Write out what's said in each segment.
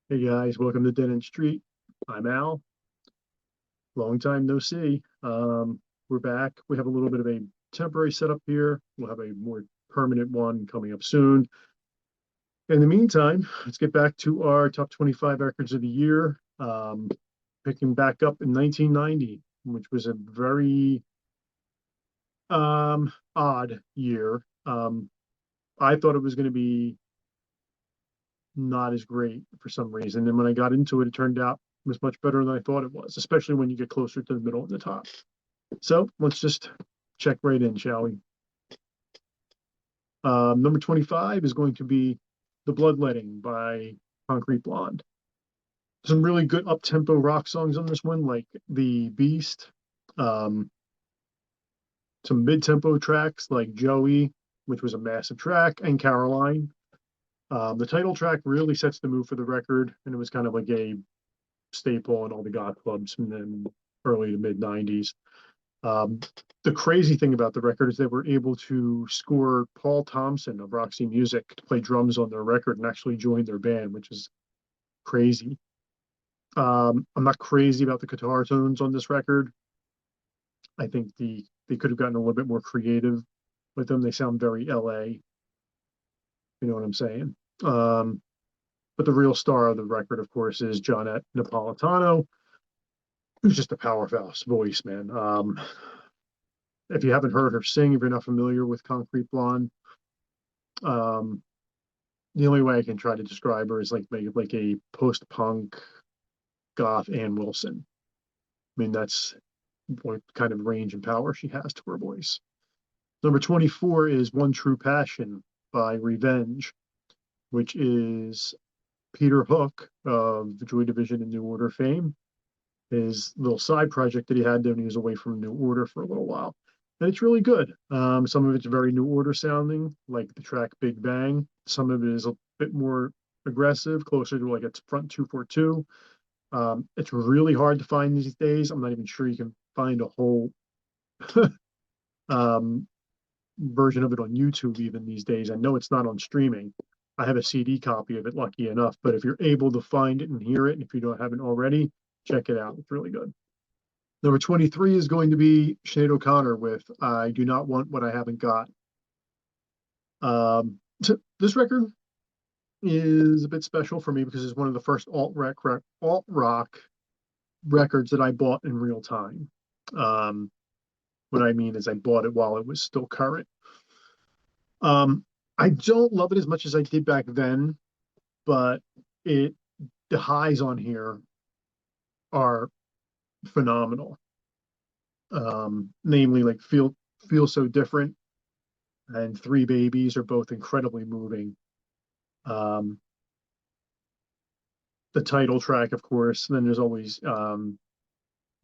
Hey guys, welcome to Dead End Street. I'm Al. Long time no see. We're back. We have a little bit of a temporary setup here. We'll have a more permanent one coming up soon. In the meantime, let's get back to our top 25 records of the year. Picking back up in 1990, which was a very odd year. I thought it was going to be not as great for some reason. And when I got into it, it turned out it was much better than I thought it was, especially when you get closer to the middle and the top. So let's just check right in, shall we? Number 25 is going to be The Bloodletting by Concrete Blonde. Some really good up-tempo rock songs on this one, like The Beast. Um, some mid-tempo tracks like Joey, which was a massive track, and Caroline. The title track really sets the mood for the record, and it was kind of like a staple in all the goth clubs in the early to mid 90s. Um, the crazy thing about the record is they were able to score Paul Thompson of Roxy Music to play drums on their record and actually join their band, which is crazy. I'm not crazy about the guitar tones on this record. I think they could have gotten a little bit more creative with them. They sound very LA, you know what I'm saying? Um, but the real star of the record, of course, is Johnette Napolitano, who's just a powerhouse voice, man. If you haven't heard her sing, if you're not familiar with Concrete Blonde, um, the only way I can try to describe her is like a post-punk goth Ann Wilson. I mean, that's what kind of range and power she has to her voice. Number 24 is One True Passion by Revenge, which is Peter Hook of the Joy Division and New Order fame. His little side project that he had when he was away from New Order for a little while. And it's really good. Some of it's very New Order sounding, like the track Big Bang. Some of it is a bit more aggressive, closer to like its front 242. It's really hard to find these days. I'm not even sure you can find a whole um, version of it on YouTube even these days. I know it's not on streaming. I have a CD copy of it, lucky enough. But if you're able to find it and hear it, and if you don't haven't already, check it out. It's really good. Number 23 is going to be Sinead O'Connor with I Do Not Want What I Haven't Got. So this record is a bit special for me because it's one of the first alt rock records that I bought in real time. Um, what I mean is I bought it while it was still current. Um, I don't love it as much as I did back then, but it the highs on here are phenomenal. Namely, like feel so different and Three Babies are both incredibly moving. Um, the title track, of course. And then there's always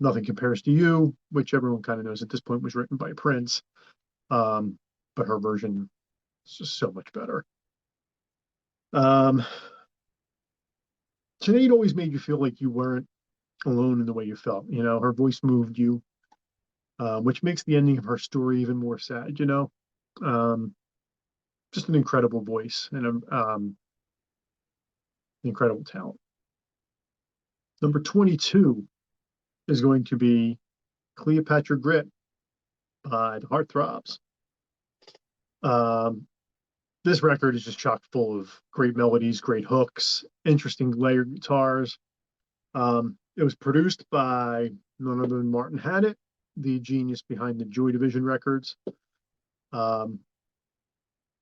Nothing Compares to You, which everyone kind of knows at this point was written by Prince. Um, but her version is just so much better. Um, Sinead always made you feel like you weren't alone in the way you felt. You know, her voice moved you, which makes the ending of her story even more sad. Um, just an incredible voice and incredible talent. Number 22 is going to be Cleopatra Grit by the Heartthrobs. Um, this record is just chock full of great melodies, great hooks, interesting layered guitars. It was produced by none other than Martin Hannett, the genius behind the Joy Division records. Um,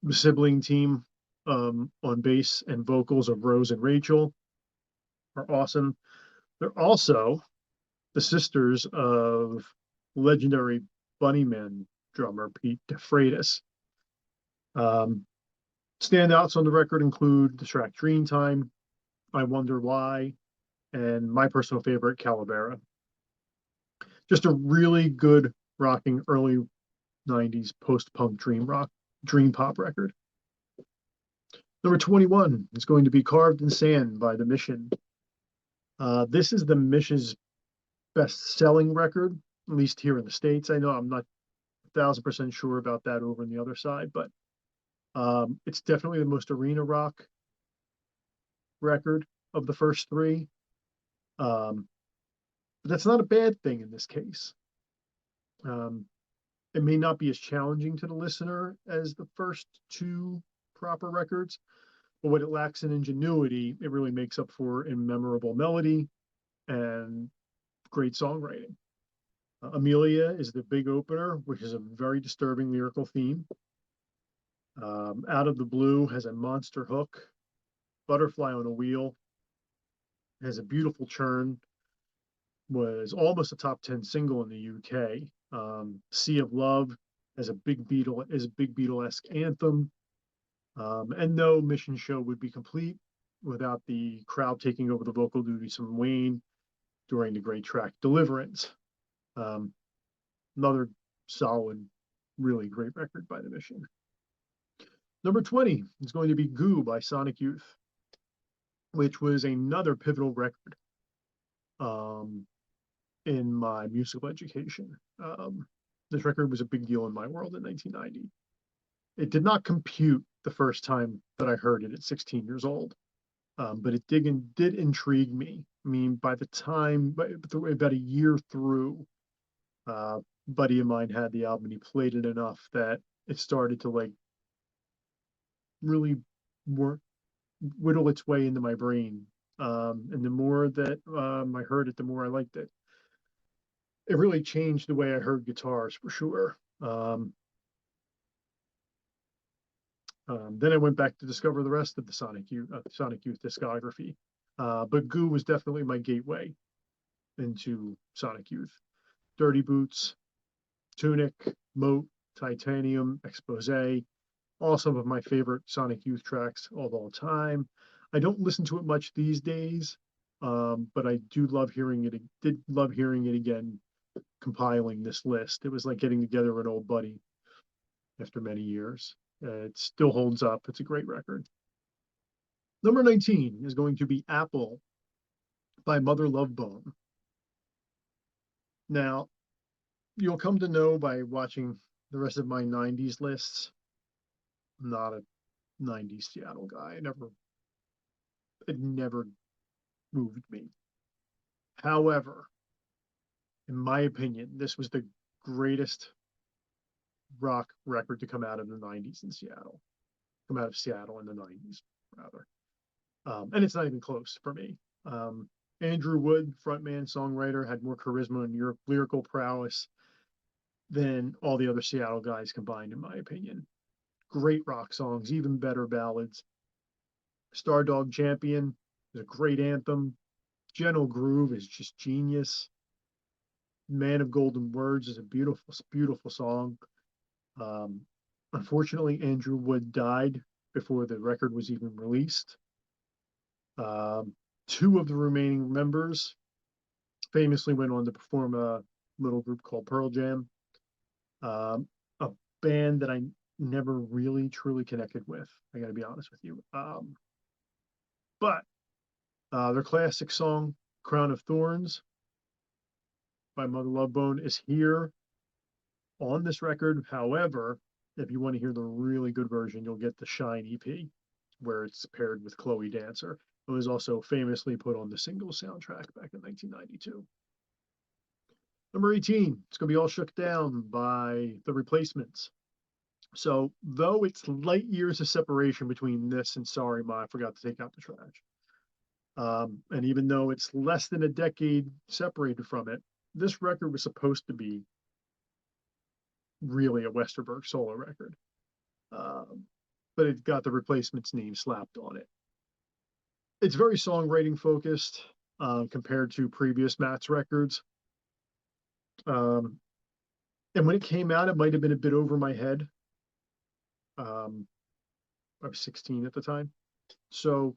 the sibling team on bass and vocals of Rose and Rachel are awesome. They're also the sisters of legendary Bunnymen drummer Pete DeFreitas. Um, Standouts on the record include the track Dreamtime, I Wonder Why, and my personal favorite, Calavera. Just a really good rocking early 90s post punk dream pop record. Number 21 is going to be Carved in Sand by The Mission. This is The Mission's best selling record, at least here in the States. I know I'm not 1,000% sure about that over on the other side, but it's definitely the most arena rock record. of the first three. But that's not a bad thing in this case. Um, it may not be as challenging to the listener as the first two proper records, but what it lacks in ingenuity, it really makes up for in memorable melody and great songwriting. Amelia is the big opener, which is a very disturbing lyrical theme. Out of the Blue has a monster hook. Butterfly on a Wheel has a beautiful churn, was almost a top 10 single in the UK. Sea of Love is a big Beatle-esque anthem. And no Mission show would be complete without the crowd taking over the vocal duties from Wayne during the great track Deliverance. Another solid, really great record by the Mission. Number 20 is going to be Goo by Sonic Youth, which was another pivotal record in my musical education. This record was a big deal in my world in 1990. It did not compute the first time that I heard it at 16 years old, but it did intrigue me. I mean, by the time, about a year through, buddy of mine had the album and he played it enough that it started to like really whittle its way into my brain. And the more that I heard it, the more I liked it. It really changed the way I heard guitars for sure. Then I went back to discover the rest of the Sonic Youth discography. But Goo was definitely my gateway into Sonic Youth. Dirty Boots, Tunic, Moat, Titanium, Expose, all some of my favorite Sonic Youth tracks of all time. I don't listen to it much these days, but I do love hearing it. Did love hearing it again, compiling this list. It was like getting together with an old buddy after many years. It still holds up. It's a great record. Number 19 is going to be Apple by Mother Love Bone. Now, you'll come to know by watching the rest of my 90s lists. I'm not a 90s Seattle guy. It never moved me. However, in my opinion, this was the greatest rock record to come out of the 90s in Seattle. Come out of Seattle in the 90s, rather. And it's not even close for me. Andrew Wood, frontman, songwriter, had more charisma and lyrical prowess than all the other Seattle guys combined, in my opinion. Great rock songs, even better ballads. Stardog Champion is a great anthem. Gentle Groove is just genius. Man of Golden Words is a beautiful, beautiful song. Unfortunately, Andrew Wood died before the record was even released. Two of the remaining members famously went on to perform a little group called Pearl Jam, a band that I never really truly connected with. I got to be honest with you. But their classic song, Crown of Thorns by Mother Love Bone, is here on this record. However, if you want to hear the really good version, you'll get the Shine EP, where it's paired with Chloe Dancer. It was also famously put on the Singles soundtrack back in 1992. Number 18, it's going to be All Shook Down by The Replacements. So, though it's light years of separation between this and Sorry Ma, I Forgot to Take Out the Trash. And even though it's less than a decade separated from it, this record was supposed to be really a Westerberg solo record. But it got The Replacements name slapped on it. It's very songwriting focused compared to previous Matt's records. And when it came out, it might have been a bit over my head. I was 16 at the time. So,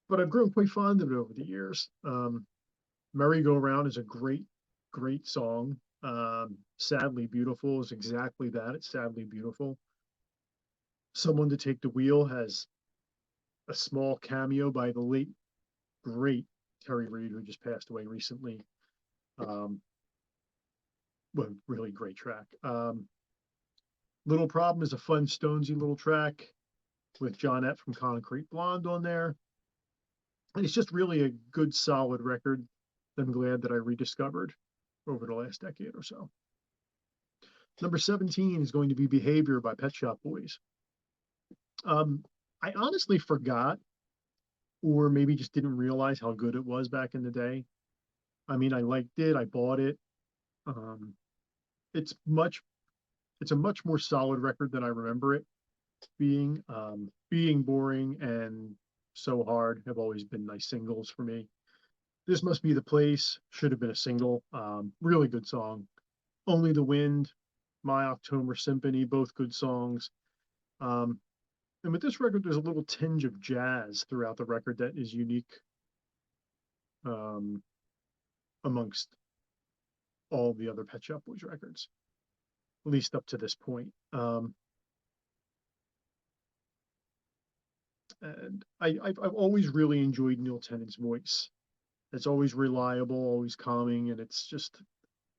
but I've grown quite fond of it over the years. Merry Go Round is a great, great song. Sadly Beautiful is exactly that. It's sadly beautiful. Someone to Take the Wheel has a small cameo by the late, great Terry Reid, who just passed away recently. Well, really great track. Little Problem is a fun, Stonesy little track with Johnette from Concrete Blonde on there. And it's just really a good, solid record that I'm glad that I rediscovered over the last decade or so. Number 17 is going to be Behavior by Pet Shop Boys. Um, I honestly forgot, or maybe just didn't realize how good it was back in the day. I mean, I liked it, I bought it. Um, it's much, it's a much more solid record than I remember it being. Being Boring and So Hard have always been nice singles for me. This Must Be the Place should have been a single. Really good song. Only the Wind, My October Symphony, both good songs. Um, and with this record, there's a little tinge of jazz throughout the record that is unique um, amongst all the other Pet Shop Boys records, at least up to this point. And I've always really enjoyed Neil Tennant's voice. It's always reliable, always calming, and it just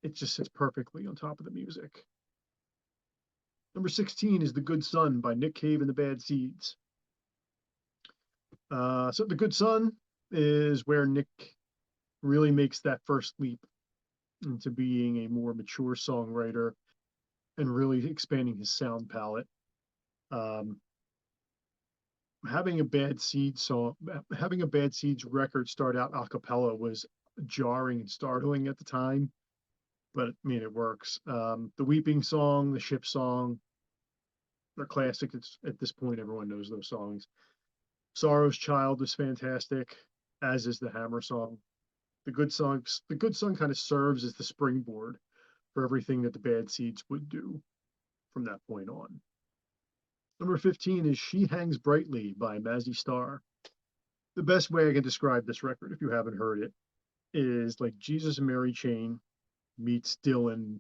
sits perfectly on top of the music. Number 16 is The Good Son by Nick Cave and the Bad Seeds. So The Good Son is where Nick really makes that first leap into being a more mature songwriter and really expanding his sound palette. Um, having a Bad Seeds record start out a cappella was jarring and startling at the time, but I mean, it works. The Weeping Song, the Ship Song, they're classic. It's at this point, everyone knows those songs. Sorrow's Child is fantastic, as is the Hammer song. The Good Son kind of serves as the springboard for everything that the Bad Seeds would do from that point on. Number 15 is She Hangs Brightly by Mazzy Star. The best way I can describe this record, if you haven't heard it, is like Jesus and Mary Chain meets Dylan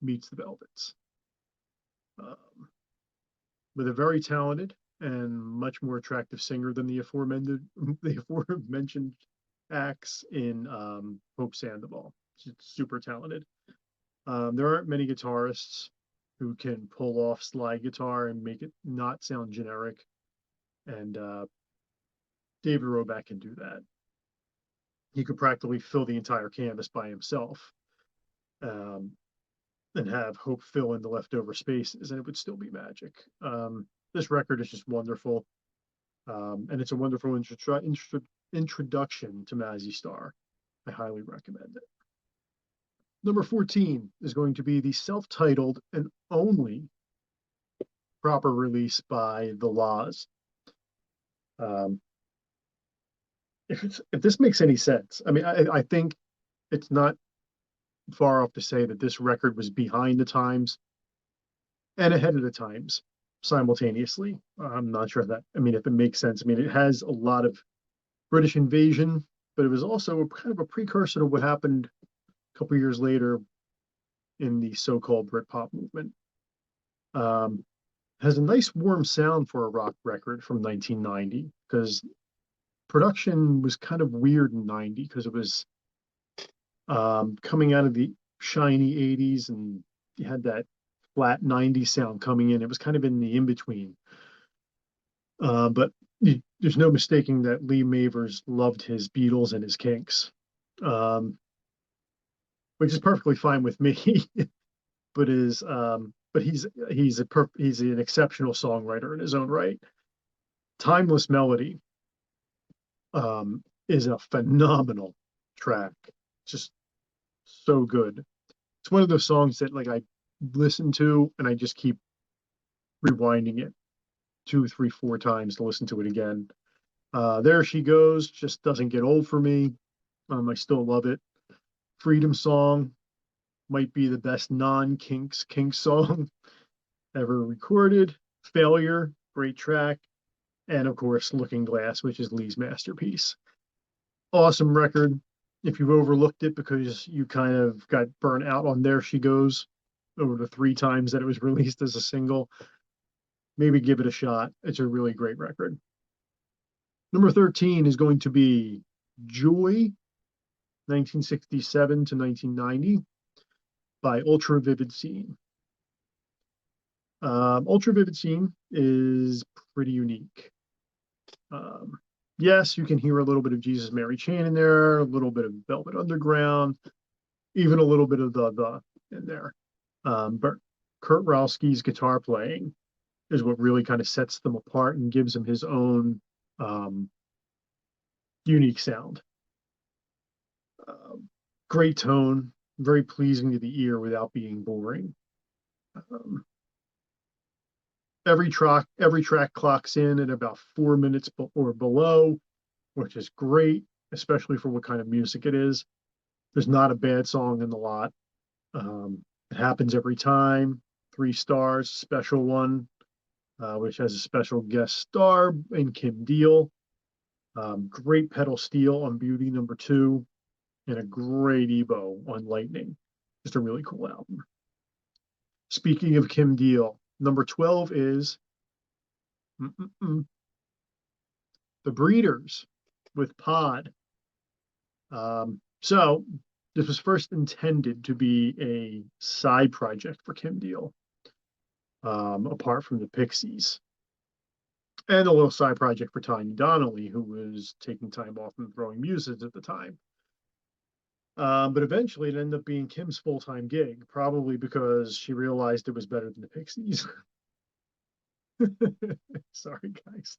meets the Velvets. Um, with a very talented and much more attractive singer than the aforementioned acts in Hope Sandoval. She's super talented. There aren't many guitarists who can pull off slide guitar and make it not sound generic, and David Roback can do that. He could practically fill the entire canvas by himself, um, and have Hope fill in the leftover spaces, and it would still be magic. This record is just wonderful, and it's a wonderful introduction to Mazzy Star. I highly recommend it. Number 14 is going to be the self-titled and only proper release by The La's. If this makes any sense, I mean, I think it's not far off to say that this record was behind the times and ahead of the times simultaneously. I'm not sure that, I mean, if it makes sense. I mean, it has a lot of British invasion, but it was also kind of a precursor to what happened a couple years later in the so-called Britpop movement. Has a nice warm sound for a rock record from 1990, because production was kind of weird in 90 because it was coming out of the shiny 80s, and you had that flat 90s sound coming in. It was kind of in the in-between. But there's no mistaking that Lee Mavers loved his Beatles and his Kinks, um, which is perfectly fine with me. But he's an exceptional songwriter in his own right. Timeless Melody is a phenomenal track, just so good. It's one of those songs that like I listen to and I just keep rewinding it two, three, four times to listen to it again. There She Goes just doesn't get old for me. I still love it. Freedom Song might be the best non-Kinks song ever recorded. Failure, great track. And of course, Looking Glass, which is Lee's masterpiece. Awesome record. If you've overlooked it because you kind of got burnt out on There She Goes over the 3 times that it was released as a single, maybe give it a shot. It's a really great record. Number 13 is going to be Joy, 1967 to 1990, by Ultra Vivid Scene. Ultra Vivid Scene is pretty unique. Yes, you can hear a little bit of Jesus Mary Chain in there, a little bit of Velvet Underground, even a little bit of the in there. But Kurt Rowski's guitar playing is what really kind of sets them apart and gives him his own um, unique sound. Um, Great tone, very pleasing to the ear without being boring. Um, every track clocks in at about 4 minutes or below, which is great, especially for what kind of music it is. There's not a bad song in the lot. It happens every time. 3 stars, special one, which has a special guest star in Kim Deal. Great pedal steel on Beauty #2, and a great Ebo on Lightning. Just a really cool album. Speaking of Kim Deal, number 12 is The Breeders with Pod. So this was first intended to be a side project for Kim Deal, apart from the Pixies, and a little side project for Tanya Donnelly, who was taking time off and throwing muses at the time. But eventually it ended up being Kim's full-time gig, probably because she realized it was better than the Pixies. Sorry, guys.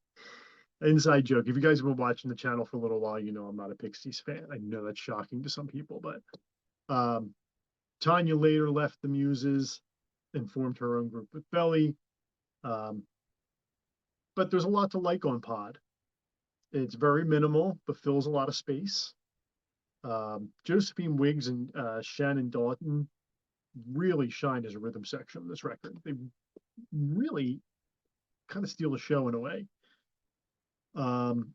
Inside joke. If you guys have been watching the channel for a little while, you know I'm not a Pixies fan. I know that's shocking to some people, but Tanya later left the Muses and formed her own group with Belly. Um, but there's a lot to like on Pod. It's very minimal, but fills a lot of space. Josephine Wiggs and Shannon Dalton really shine as a rhythm section on this record. They really kind of steal the show in a way. Um,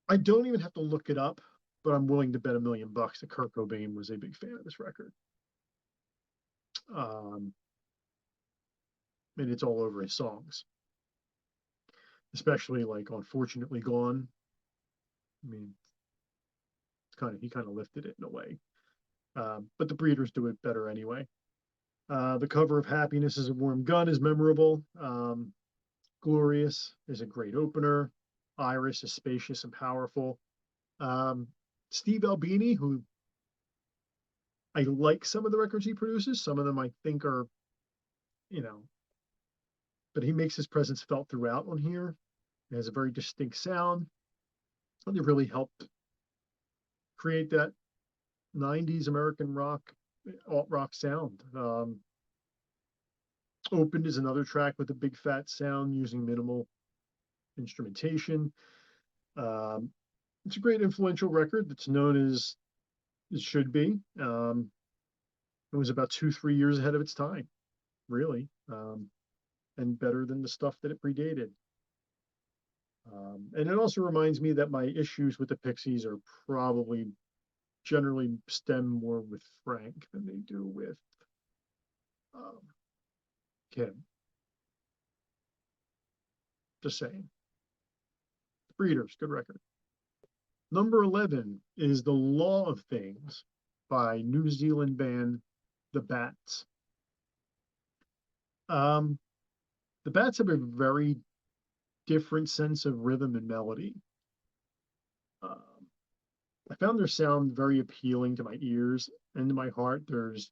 I don't even have to look it up, but I'm willing to bet $1,000,000 that Kurt Cobain was a big fan of this record. Um, and it's all over his songs, especially like Unfortunately Gone. I mean, he kind of lifted it in a way. But the Breeders do it better anyway. The cover of Happiness is a Warm Gun is memorable. Glorious is a great opener. Iris is spacious and powerful. Um, Steve Albini, who I like some of the records he produces, some of them I think are, you know, but he makes his presence felt throughout on here. He has a very distinct sound. And it really helped create that 90s American rock, alt rock sound. Opened is another track with a big fat sound using minimal instrumentation. Um, it's a great influential record that's known as it should be. It was about 2, 3 years ahead of its time, really, and better than the stuff that it predated. And it also reminds me that my issues with the Pixies are probably generally stem more with Frank than they do with um, Kim. Just saying. Breeders, good record. Number 11 is The Law of Things by New Zealand band The Bats. Um, the Bats have a very different sense of rhythm and melody. I found their sound very appealing to my ears and to my heart. There's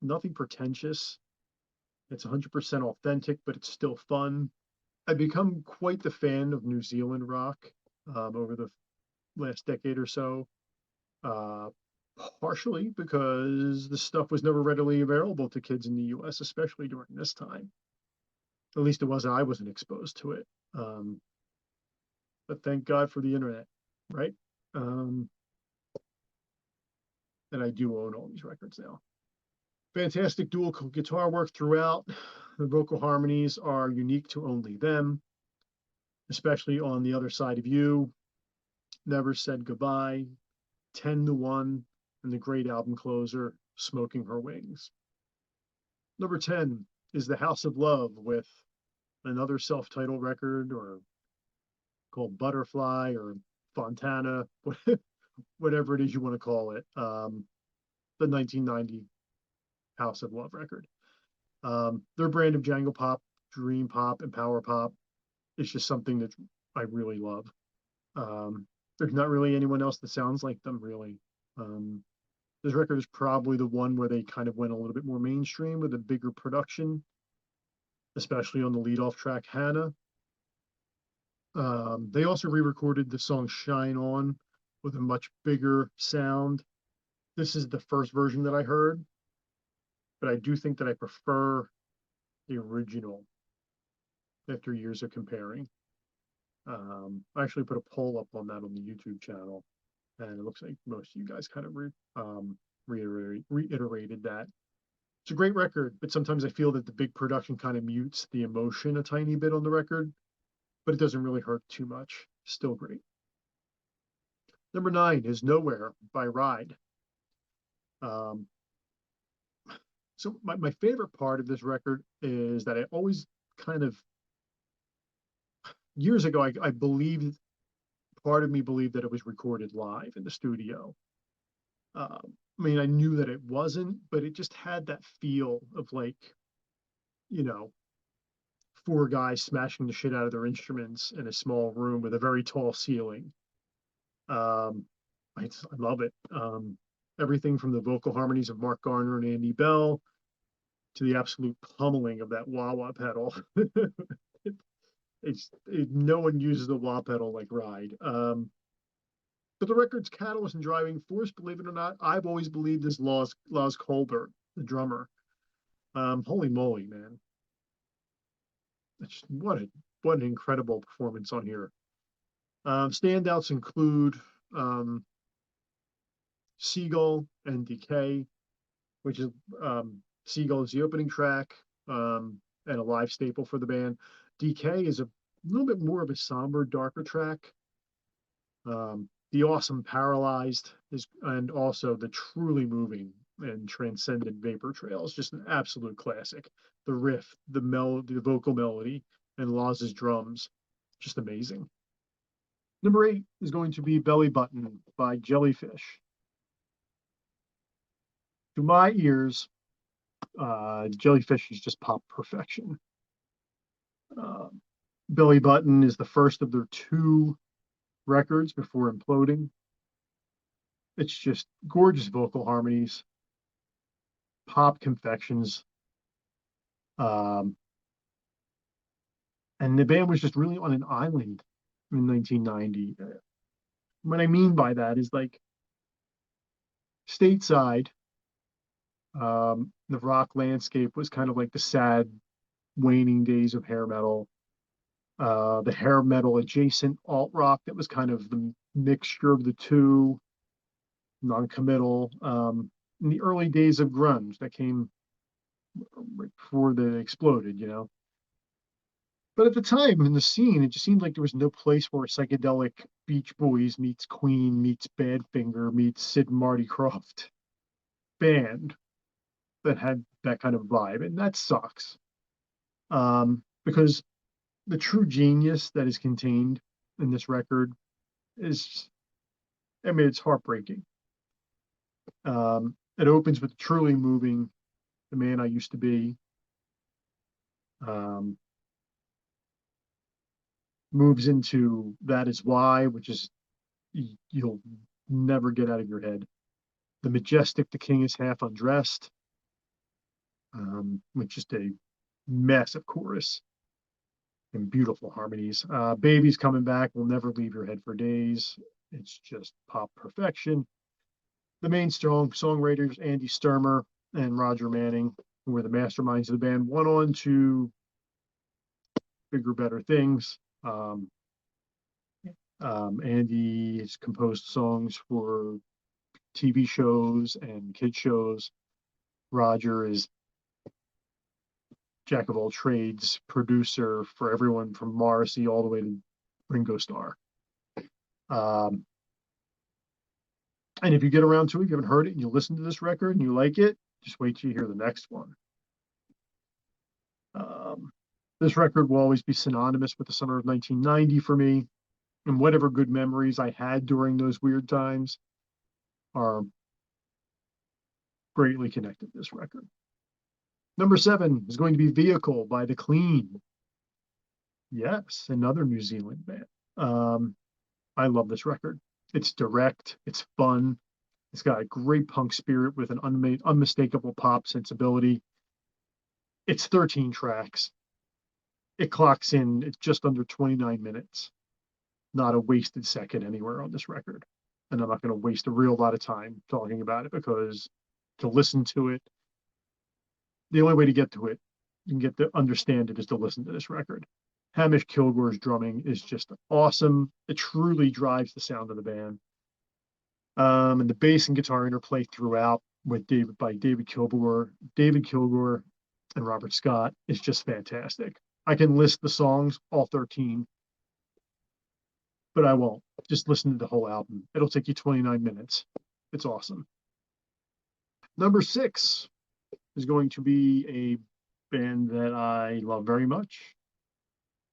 nothing pretentious. It's 100% authentic, but it's still fun. I've become quite the fan of New Zealand rock over the last decade or so, uh, partially because the stuff was never readily available to kids in the US, especially during this time. At least it wasn't, I wasn't exposed to it. But thank God for the internet, right? Um, and I do own all these records now. Fantastic dual guitar work throughout. The vocal harmonies are unique to only them, especially on The Other Side of You, Never Said Goodbye, 10 to 1, and the great album closer, Smoking Her Wings. Number 10 is The House of Love with another self-titled record or called Butterfly or Fontana, whatever it is you want to call it. The 1990 House of Love record. Their brand of jangle pop dream pop and power pop is just something that I really love. There's not really anyone else that sounds like them, really. Um, this record is probably the one where they kind of went a little bit more mainstream with a bigger production, especially on the lead-off track, Hannah. They also re-recorded the song Shine On with a much bigger sound. This is the first version that I heard, but I do think that I prefer the original after years of comparing. I actually put a poll up on that on the YouTube channel, and it looks like most of you guys kind of reiterated that. It's a great record, but sometimes I feel that the big production kind of mutes the emotion a tiny bit on the record, but it doesn't really hurt too much. Still great. Number 9 is Nowhere by Ride. Um, so my favorite part of this record is that I always kind of, years ago, I believed, part of me believed that it was recorded live in the studio. I mean, I knew that it wasn't, but it just had that feel of like, you know, 4 guys smashing the shit out of their instruments in a small room with a very tall ceiling. Um, I love it. Everything from the vocal harmonies of Mark Garner and Andy Bell to the absolute pummeling of that wah-wah pedal. No one uses the wah pedal like Ride. But the record's catalyst and driving force, believe it or not, I've always believed is Lars Colbert, the drummer. Holy moly, man! It's, what an incredible performance on here. Standouts include Seagull and Decay, which is Seagull is the opening track, and a live staple for the band. Decay is a little bit more of a somber, darker track. The awesome Paralyzed is, and also the truly moving and transcendent Vapor Trail is just an absolute classic. The riff, the melody, the vocal melody, and Laws's drums, just amazing. Number 8 is going to be Belly Button by Jellyfish. To my ears, Jellyfish is just pop perfection. Belly Button is the first of their 2 records before imploding. It's just gorgeous vocal harmonies, pop confections. And the band was just really on an island in 1990. What I mean by that is like stateside, the rock landscape was kind of like the sad, waning days of hair metal. The hair metal adjacent alt rock that was kind of the mixture of the two, non-committal. In the early days of grunge that came right before they exploded, you know. But at the time in the scene, it just seemed like there was no place where psychedelic Beach Boys meets Queen meets Badfinger meets Sid and Marty Krofft band that had that kind of vibe, and that sucks. Because the true genius that is contained in this record is, I mean, it's heartbreaking. It opens with truly moving, "The Man I Used to Be." Um, Moves into "That Is Why," which is you'll never get out of your head. "The Majestic, the King is Half Undressed," with just a massive chorus and beautiful harmonies. "Baby's Coming Back Will Never Leave Your Head for Days." It's just pop perfection. The main songwriters, Andy Sturmer and Roger Manning, who were the masterminds of the band, went on to bigger, better things. Andy has composed songs for TV shows and kid shows. Roger is jack of all trades, producer for everyone from Morrissey all the way to Ringo Starr. And if you get around to it, you haven't heard it, and you listen to this record and you like it, just wait till you hear the next one. This record will always be synonymous with the summer of 1990 for me, and whatever good memories I had during those weird times are greatly connected to this record. Number 7 is going to be Vehicle by The Clean. Yes, another New Zealand band. I love this record. It's direct, it's fun, it's got a great punk spirit with an unmistakable pop sensibility. It's 13 tracks. It clocks in at just under 29 minutes. Not a wasted second anywhere on this record. And I'm not going to waste a real lot of time talking about it because to listen to it, the only way to get to it and get to understand it is to listen to this record. Hamish Kilgore's drumming is just awesome. It truly drives the sound of the band. And the bass and guitar interplay throughout with David Kilgore, and Robert Scott is just fantastic. I can list the songs, all 13, but I won't. Just listen to the whole album. It'll take you 29 minutes. It's awesome. Number 6 is going to be a band that I love very much,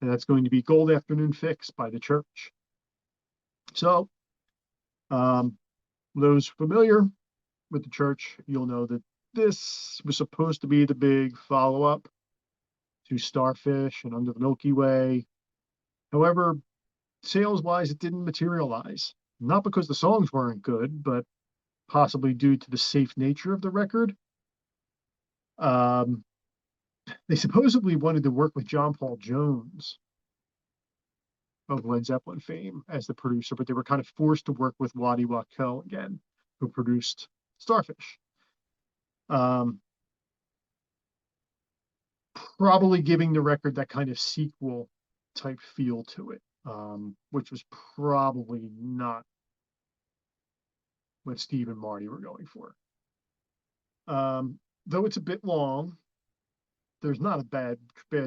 and that's going to be Gold Afternoon Fix by The Church. So, those familiar with The Church, you'll know that this was supposed to be the big follow-up to Starfish and Under the Milky Way. However, sales-wise, it didn't materialize. Not because the songs weren't good, but possibly due to the safe nature of the record. They supposedly wanted to work with John Paul Jones of Led Zeppelin fame as the producer, but they were kind of forced to work with Waddy Wachtel again, who produced Starfish. Probably giving the record that kind of sequel type feel to it, which was probably not what Steve and Marty were going for. Though it's a bit long, there's not a bad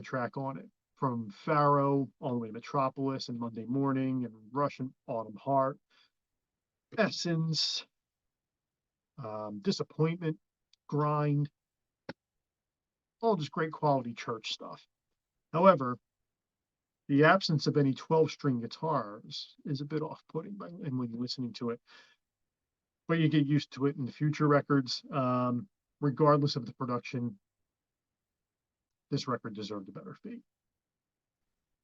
track on it. From Pharaoh all the way to Metropolis and Monday Morning and Russian Autumn Heart, Essence, Disappointment, Grind, all just great quality Church stuff. However, the absence of any 12-string guitars is a bit off-putting when you're listening to it. But you get used to it in the future records. Regardless of the production, this record deserved a better fate.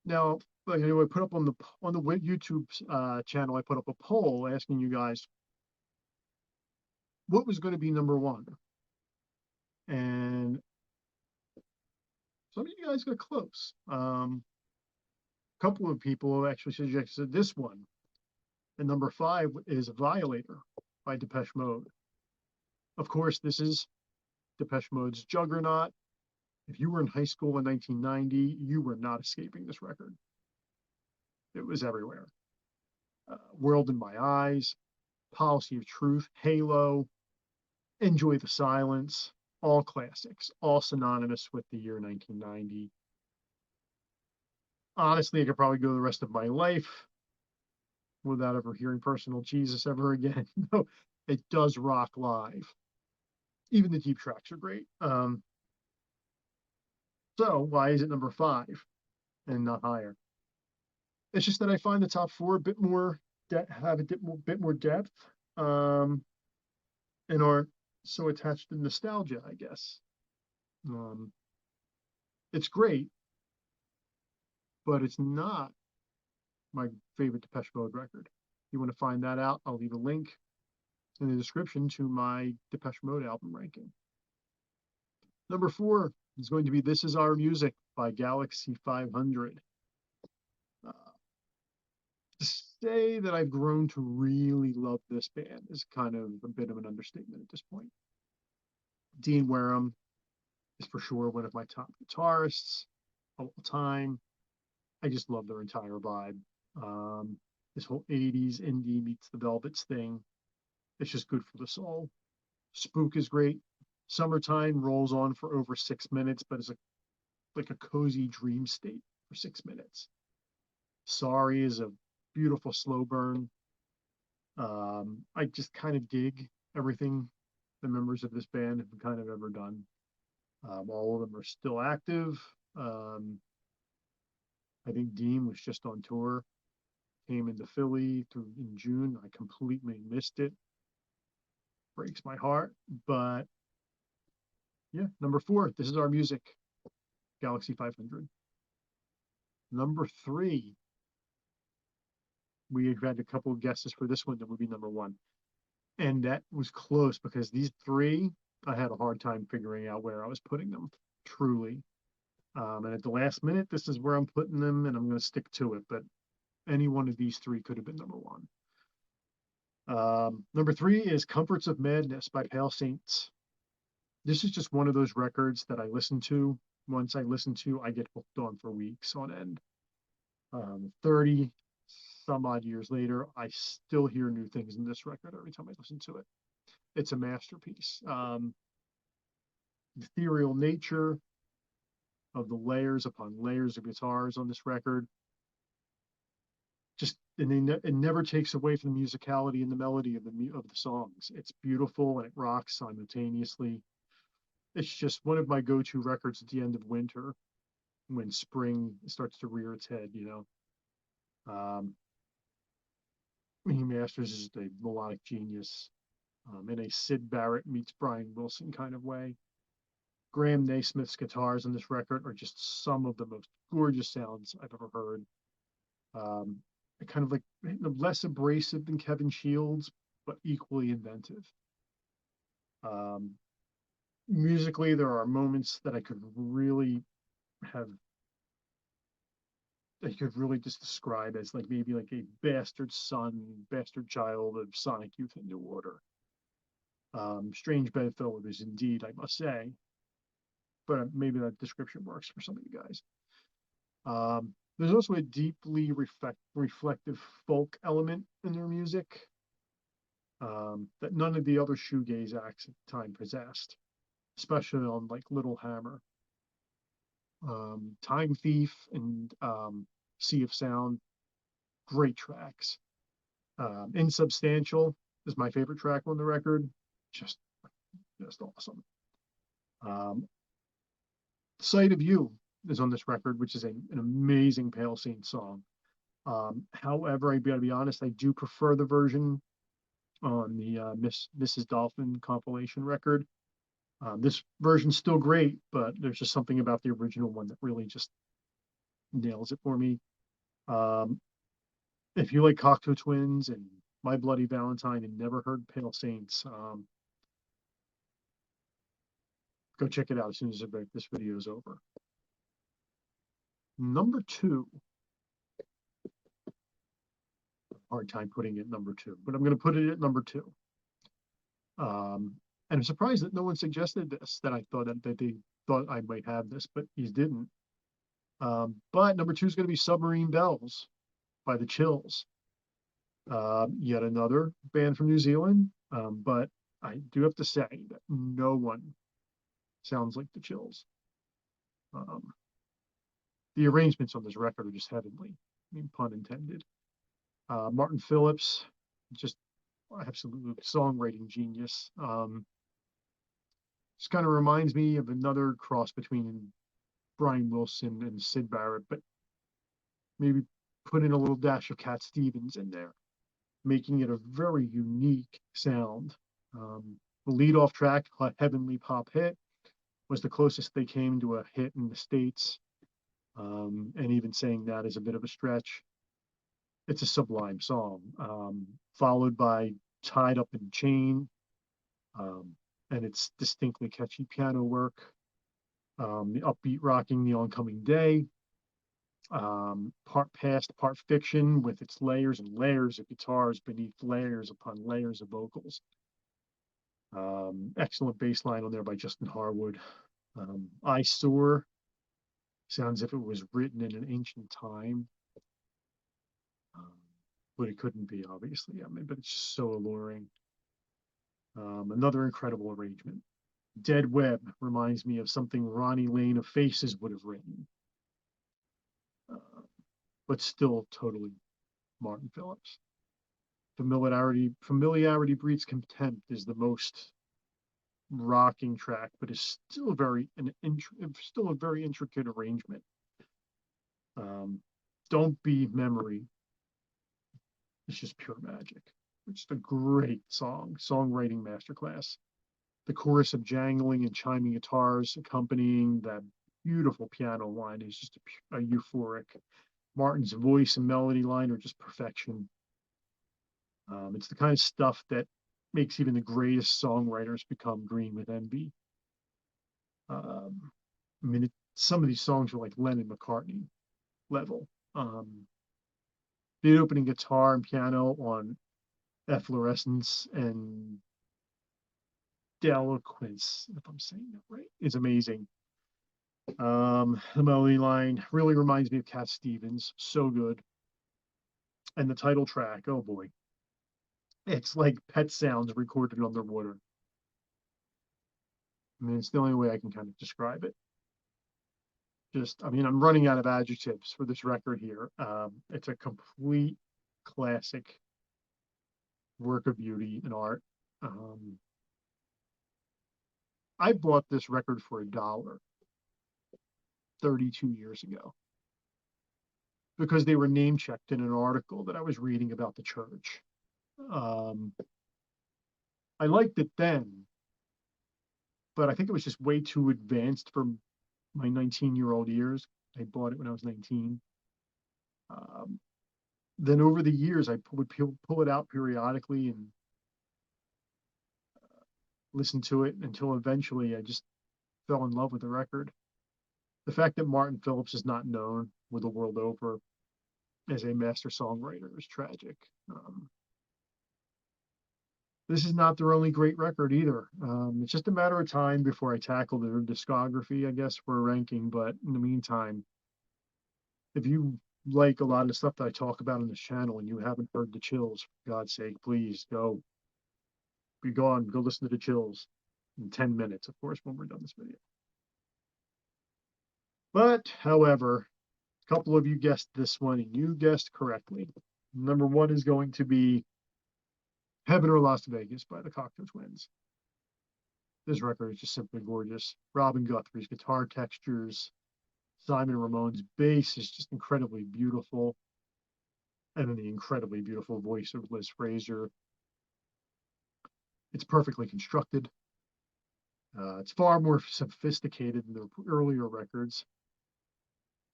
Now, like I put up on the YouTube channel, I put up a poll asking you guys what was going to be number 1, and some of you guys got close. A couple of people actually suggested this one, and number 5 is Violator by Depeche Mode. Of course, this is Depeche Mode's juggernaut. If you were in high school in 1990, you were not escaping this record. It was everywhere. World in My Eyes, Policy of Truth, Halo, Enjoy the Silence, all classics, all synonymous with the year 1990. Honestly, I could probably go the rest of my life without ever hearing Personal Jesus ever again. No, it does rock live. Even the deep tracks are great. So why is it number 5 and not higher? It's just that I find the top 4 a bit more have a bit more depth, and are so attached to nostalgia, I guess. It's great, but it's not my favorite Depeche Mode record. If you want to find that out, I'll leave a link in the description to my Depeche Mode album ranking. Number 4 is going to be This Is Our Music by Galaxie 500. To say that I've grown to really love this band is kind of a bit of an understatement at this point. Dean Wareham is for sure one of my top guitarists of all time. I just love their entire vibe. This whole 80s indie meets the Velvets thing. It's just good for the soul. Spook is great. Summertime rolls on for over 6 minutes, but it's like a cozy dream state for 6 minutes. Sorry is a beautiful slow burn. I just kind of dig everything the members of this band have kind of ever done. All of them are still active. I think Dean was just on tour, came into Philly in June. I completely missed it. Breaks my heart, but Yeah, number 4, This Is Our Music, Galaxy 500. Number 3, we had a couple of guesses for this one that would be number 1. And that was close because these 3, I had a hard time figuring out where I was putting them, truly. And at the last minute, this is where I'm putting them, and I'm going to stick to it. But any one of these 3 could have been number 1. Number 3 is Comforts of Madness by Pale Saints. This is just one of those records that I listen to. Once I listen to, I get hooked on for weeks on end. 30 some odd years later, I still hear new things in this record every time I listen to it. It's a masterpiece. The ethereal nature of the layers upon layers of guitars on this record, just and it never takes away from the musicality and the melody of the songs. It's beautiful and it rocks simultaneously. It's just one of my go-to records at the end of winter when spring starts to rear its head, you know. He Masters is a melodic genius in a Syd Barrett meets Brian Wilson kind of way. Graham Naismith's guitars on this record are just some of the most gorgeous sounds I've ever heard. Kind of like less abrasive than Kevin Shields, but equally inventive. Musically, there are moments that I could really just describe as like maybe like a bastard son, bastard child of Sonic Youth and New Order. Strange bedfellows indeed, I must say. But maybe that description works for some of you guys. There's also a deeply reflective folk element in their music that none of the other shoegaze acts at the time possessed, especially on like Little Hammer. Time Thief and Sea of Sound, great tracks. Insubstantial is my favorite track on the record, just awesome. Sight of You is on this record, which is an amazing Pale Saints song. However, I gotta be honest, I do prefer the version on the Mrs. Dolphin compilation record. This version's still great, but there's just something about the original one that really just nails it for me. If you like Cocteau Twins and My Bloody Valentine and never heard Pale Saints, go check it out as soon as this video is over. Number 2. Hard time putting it number 2, but I'm going to put it at number 2. And I'm surprised that no one suggested this, that I thought that they thought I might have this, but you didn't. But number 2 is going to be Submarine Bells by the Chills. Yet another band from New Zealand, but I do have to say that no one sounds like the Chills. The arrangements on this record are just heavenly. I mean, pun intended. Martin Phillips, just absolute songwriting genius. Just kind of reminds me of another cross between Brian Wilson and Syd Barrett, but maybe put in a little dash of Cat Stevens in there, making it a very unique sound. The lead-off track, Heavenly Pop Hit, was the closest they came to a hit in the States. And even saying that is a bit of a stretch. It's a sublime song, followed by Tied Up in Chain, and it's distinctly catchy piano work. The upbeat rocking The Oncoming Day, part past, part fiction, with its layers and layers of guitars beneath layers upon layers of vocals. Excellent bass line on there by Justin Harwood. I Soar sounds as if it was written in an ancient time, but it couldn't be, obviously. I mean, but it's just so alluring. Another incredible arrangement. Dead Web reminds me of something Ronnie Lane of Faces would have written, but still totally Martin Phillips. Familiarity Breeds Contempt is the most rocking track, but is still a very intricate arrangement. Don't Be Memory. It's just pure magic. It's a great songwriting masterclass. The chorus of jangling and chiming guitars accompanying that beautiful piano line is just a euphoric. Martin's voice and melody line are just perfection. It's the kind of stuff that makes even the greatest songwriters become green with envy. I mean, some of these songs are like Lennon McCartney level. The opening guitar and piano on Efflorescence and Deloquence, if I'm saying that right, is amazing. The melody line really reminds me of Cat Stevens, so good. And the title track, oh boy, it's like pet sounds recorded underwater. I mean, it's the only way I can kind of describe it. I mean, I'm running out of adjectives for this record here. It's a complete classic work of beauty and art. I bought this record for $1 32 years ago because they were name checked in an article that I was reading about the church. I liked it then, but I think it was just way too advanced for my 19-year-old years. I bought it when I was 19. Then over the years, I would pull it out periodically and listen to it until eventually I just fell in love with the record. The fact that Martin Phillips is not known the world over as a master songwriter is tragic. This is not their only great record either. It's just a matter of time before I tackle their discography, I guess, for a ranking. But in the meantime, if you like a lot of the stuff that I talk about on this channel and you haven't heard The Chills, for God's sake, please go listen to The Chills in 10 minutes, of course, when we're done this video. But, however, a couple of you guessed this one and you guessed correctly. Number one is going to be Heaven or Las Vegas by the Cocteau Twins. This record is just simply gorgeous. Robin Guthrie's guitar textures, Simon Ramone's bass is just incredibly beautiful, and then the incredibly beautiful voice of Liz Fraser. It's perfectly constructed. It's far more sophisticated than the earlier records.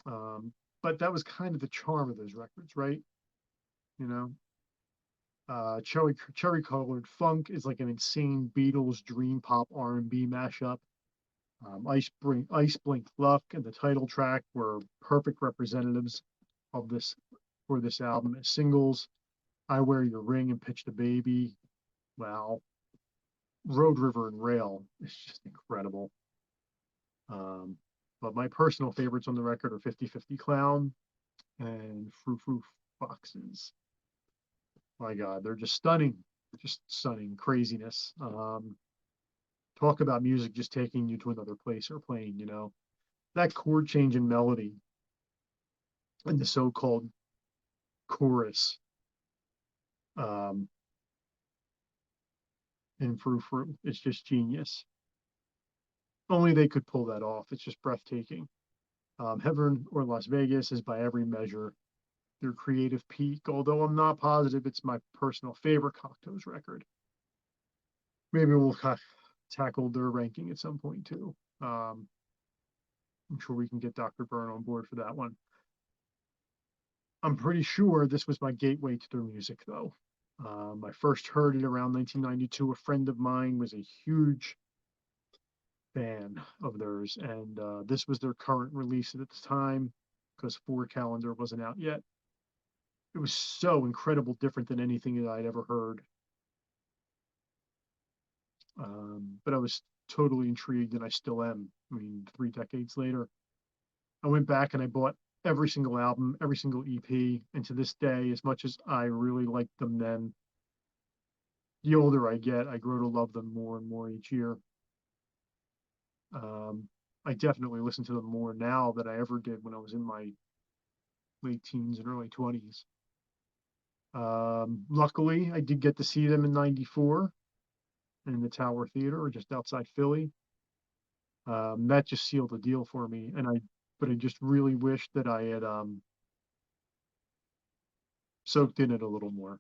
But that was kind of the charm of those records, right? You know, Cherry Colored Funk is like an insane Beatles dream pop R&B mashup. Ice Blink Luck and the title track were perfect representatives of this for this album as singles. I Wear Your Ring and Pitch the Baby. Wow. Road, River, and Rail is just incredible. But my personal favorites on the record are 50/50 Clown and Frou Frou Foxes. My God, they're just stunning craziness. Talk about music just taking you to another place or plane, you know. That chord change in melody and the so-called chorus in Frou Frou is just genius. Only they could pull that off. It's just breathtaking. Heaven or Las Vegas is by every measure their creative peak, although I'm not positive it's my personal favorite Cocteau's record. Maybe we'll tackle their ranking at some point too. I'm sure we can get Dr. Byrne on board for that one. I'm pretty sure this was my gateway to their music, though. I first heard it around 1992. A friend of mine was a huge fan of theirs, and this was their current release at the time because Four Calendar wasn't out yet. It was so incredible different than anything that I'd ever heard. But I was totally intrigued, and I still am. I mean, 3 decades later, I went back and I bought every single album, every single EP, and to this day, as much as I really liked them then, the older I get, I grow to love them more and more each year. I definitely listen to them more now than I ever did when I was in my late teens and early 20s. Luckily, I did get to see them in '94 in the Tower Theater, or just outside Philly. That just sealed the deal for me, but I just really wish that I had soaked in it a little more.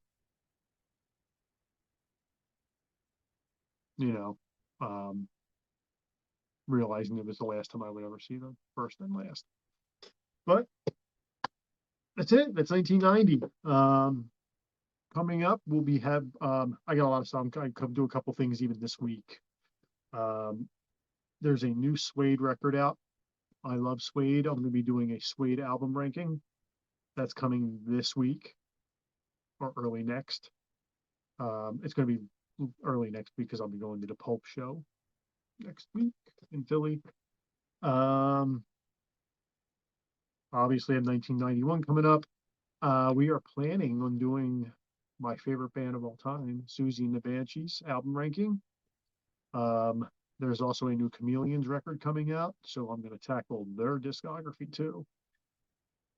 You know, realizing it was the last time I would ever see them, first and last. But that's it. That's 1990. Coming up, we'll be I got a lot of stuff. I could do a couple things even this week. Um, there's a new Suede record out. I love Suede. I'm going to be doing a Suede album ranking. That's coming this week or early next. It's going to be early next week because I'll be going to the Pulp show next week in Philly. Obviously, I have 1991 coming up. We are planning on doing my favorite band of all time, Susie and the Banshees album ranking. There's also a new Chameleons record coming out, so I'm going to tackle their discography too,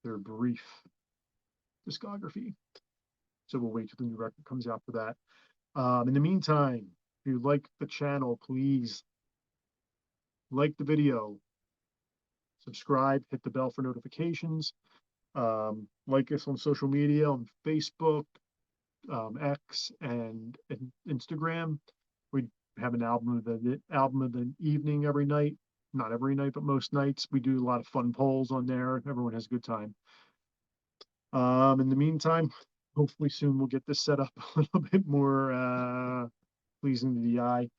their brief discography. So we'll wait till the new record comes out for that. In the meantime, if you like the channel, please like the video, subscribe, hit the bell for notifications, like us on social media on Facebook, X, and Instagram. We have an album of the evening every night. Not every night, but most nights. We do a lot of fun polls on there. Everyone has a good time. In the meantime, hopefully soon we'll get this set up a little bit more pleasing to the eye.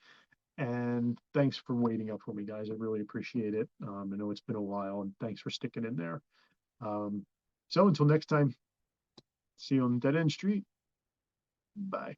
And thanks for waiting up for me, guys. I really appreciate it. I know it's been a while, and thanks for sticking in there. So until next time, see you on Dead End Street. Bye.